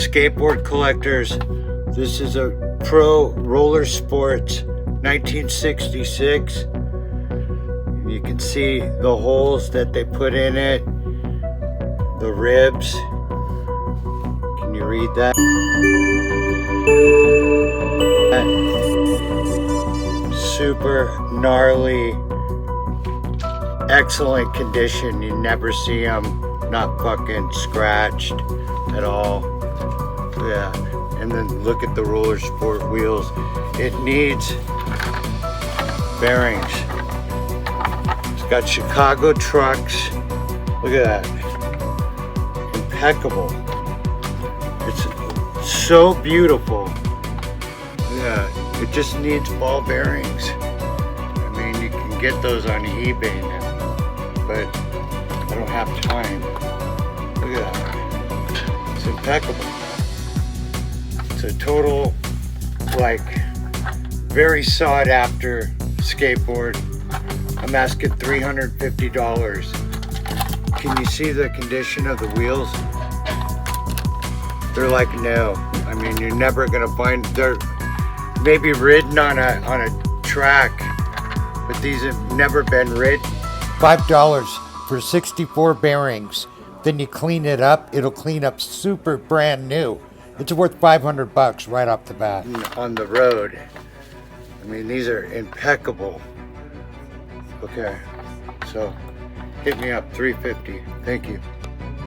Skateboard collectors, this is a Pro ROLLERSPORTS 1966. You can see the holes that they put in it, the ribs. Can you read that? Super gnarly, excellent condition. You never see them not fucking scratched at all. Yeah, and then look at the ROLLERSPORT wheels. It needs bearings. It's got Chicago trucks. Look at that. Impeccable. It's so beautiful. Yeah, it just needs ball bearings. I mean, you can get those on eBay now, but I don't have time. Look at that. It's impeccable. It's a total, like, very sought after skateboard. I'm asking $350. Can you see the condition of the wheels? They're like new. I mean, you're never gonna find, they're maybe ridden on a track, but these have never been ridden. $5 for 64 bearings. Then you clean it up, it'll clean up super brand new. It's worth $500 right off the bat. On the road. I mean, these are impeccable. Okay, so hit me up, $350. Thank you.